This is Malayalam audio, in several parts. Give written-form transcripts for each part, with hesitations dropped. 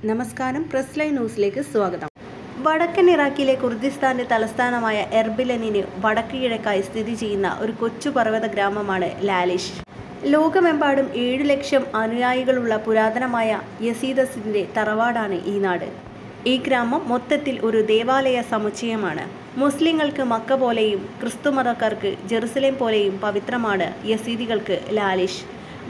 നമസ്കാരം, പ്രസ് ലൈൻ ന്യൂസിലേക്ക് സ്വാഗതം. വടക്കൻ ഇറാഖിലെ കുർദിസ്ഥാന്റെ തലസ്ഥാനമായ എർബിലിന് വടക്ക് കിഴക്കായി സ്ഥിതി ചെയ്യുന്ന ഒരു കൊച്ചു പർവ്വത ഗ്രാമമാണ് ലാലിഷ്. ലോകമെമ്പാടും 7 ലക്ഷം അനുയായികളുള്ള പുരാതനമായ യസീദസിന്റെ തറവാടാണ് ഈ നാട്. ഈ ഗ്രാമം മൊത്തത്തിൽ ഒരു ദേവാലയ സമുച്ചയമാണ്. മുസ്ലിങ്ങൾക്ക് മക്ക പോലെയും ക്രിസ്തുമതക്കാർക്ക് ജെറുസലേം പോലെയും പവിത്രമാണ് യസീദികൾക്ക് ലാലിഷ്.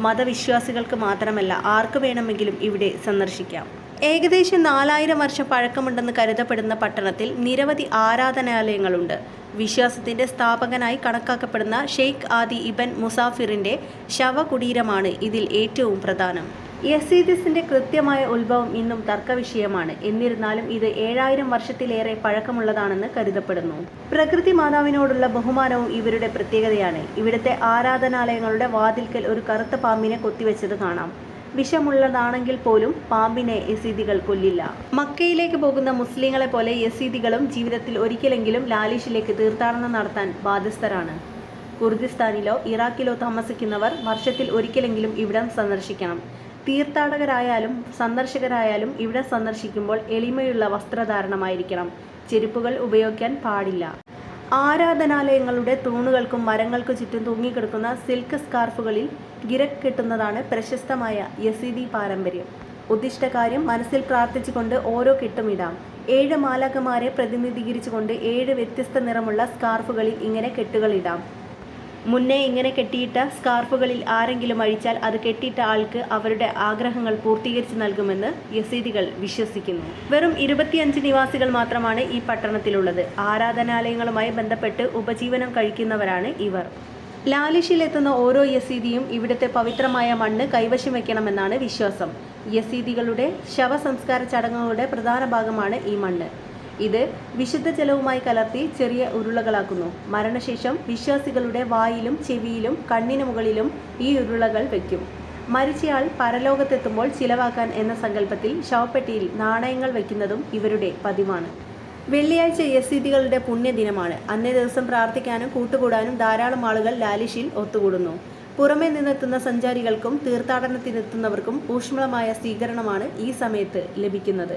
മതവിശ്വാസികൾക്ക് മാത്രമല്ല, ആർക്ക് വേണമെങ്കിലും ഇവിടെ സന്ദർശിക്കാം. ഏകദേശം 4000 വർഷം പഴക്കമുണ്ടെന്ന് കരുതപ്പെടുന്ന പട്ടണത്തിൽ നിരവധി ആരാധനാലയങ്ങളുണ്ട്. വിശ്വാസത്തിന്റെ സ്ഥാപകനായി കണക്കാക്കപ്പെടുന്ന ഷെയ്ഖ് ആദി ഇബൻ മുസാഫിറിന്റെ ശവകുടീരമാണ് ഇതിൽ ഏറ്റവും പ്രധാനം. യസീദിസിന്റെ കൃത്യമായ ഉത്ഭവം ഇന്നും തർക്കവിഷയമാണ്. എന്നിരുന്നാലും ഇത് 7000 വർഷത്തിലേറെ പഴക്കമുള്ളതാണെന്ന് കരുതപ്പെടുന്നു. പ്രകൃതി മാതാവിനോടുള്ള ബഹുമാനവും ഇവരുടെ പ്രത്യേകതയാണ്. ഇവിടുത്തെ ആരാധനാലയങ്ങളുടെ വാതിൽക്കൽ ഒരു കറുത്ത പാമ്പിനെ കൊത്തിവെച്ചത് കാണാം. വിഷമുള്ളതാണെങ്കിൽ പോലും പാമ്പിനെ യസീദികൾ കൊല്ലില്ല. മക്കയിലേക്ക് പോകുന്ന മുസ്ലിങ്ങളെ പോലെ യസീദികളും ജീവിതത്തിൽ ഒരിക്കലെങ്കിലും ലാലിഷിലേക്ക് തീർത്ഥാടനം നടത്താൻ ബാധ്യസ്ഥരാണ്. കുർദിസ്ഥാനിലോ ഇറാഖിലോ താമസിക്കുന്നവർ വർഷത്തിൽ ഒരിക്കലെങ്കിലും ഇവിടം സന്ദർശിക്കണം. തീർത്ഥാടകരായാലും സന്ദർശകരായാലും ഇവിടെ സന്ദർശിക്കുമ്പോൾ എളിമയുള്ള വസ്ത്രധാരണമായിരിക്കണം. ചെരുപ്പുകൾ ഉപയോഗിക്കാൻ പാടില്ല. ആരാധനാലയങ്ങളുടെ തൂണുകൾക്കും മരങ്ങൾക്കു ചുറ്റും തൂങ്ങിക്കിടക്കുന്ന സിൽക്ക് സ്കാർഫുകളിൽ ഗിരക് കെട്ടുന്നതാണ് പ്രശസ്തമായ യസീദി പാരമ്പര്യം. ഉദ്ദിഷ്ടകാര്യം മനസ്സിൽ പ്രാർത്ഥിച്ചുകൊണ്ട് ഓരോ കെട്ടും ഇടാം. 7 മാലാഖമാരെ പ്രതിനിധീകരിച്ചുകൊണ്ട് 7 വ്യത്യസ്ത നിറമുള്ള സ്കാർഫുകളിൽ ഇങ്ങനെ കെട്ടുകൾ ഇടാം. മുന്നേ ഇങ്ങനെ കെട്ടിയിട്ട സ്കാർഫുകളിൽ ആരെങ്കിലും അഴിച്ചാൽ അത് കെട്ടിയിട്ട ആൾക്ക് അവരുടെ ആഗ്രഹങ്ങൾ പൂർത്തീകരിച്ച് നൽകുമെന്ന് യസീദികൾ വിശ്വസിക്കുന്നു. വെറും 25 നിവാസികൾ മാത്രമാണ് ഈ പട്ടണത്തിലുള്ളത്. ആരാധനാലയങ്ങളുമായി ബന്ധപ്പെട്ട് ഉപജീവനം കഴിക്കുന്നവരാണ് ഇവർ. ലാലിഷിലെത്തുന്ന ഓരോ യസീദിയും ഇവിടുത്തെ പവിത്രമായ മണ്ണ് കൈവശം വയ്ക്കണമെന്നാണ് വിശ്വാസം. യസീദികളുടെ ശവസംസ്കാര ചടങ്ങുകളുടെ പ്രധാന ഭാഗമാണ് ഈ മണ്ണ്. ഇത് വിശുദ്ധ ജലവുമായി കലർത്തി ചെറിയ ഉരുളകളാക്കുന്നു. മരണശേഷം വിശ്വാസികളുടെ വായിലും ചെവിയിലും കണ്ണിന് മുകളിലും ഈ ഉരുളകൾ വയ്ക്കും. മരിച്ചയാൾ പരലോകത്തെത്തുമ്പോൾ ചിലവാക്കാൻ എന്ന സങ്കല്പത്തിൽ ശവപ്പെട്ടിയിൽ നാണയങ്ങൾ വയ്ക്കുന്നതും ഇവരുടെ പതിവാണ്. വെള്ളിയാഴ്ച യസീദികളുടെ പുണ്യദിനമാണ്. അന്നേ ദിവസം പ്രാർത്ഥിക്കാനും കൂട്ടുകൂടാനും ധാരാളം ആളുകൾ ലാലിഷിൽ ഒത്തുകൂടുന്നു. പുറമേ നിന്നെത്തുന്ന സഞ്ചാരികൾക്കും തീർത്ഥാടനത്തിനെത്തുന്നവർക്കും ഊഷ്മളമായ സ്വീകരണമാണ് ഈ സമയത്ത് ലഭിക്കുന്നത്.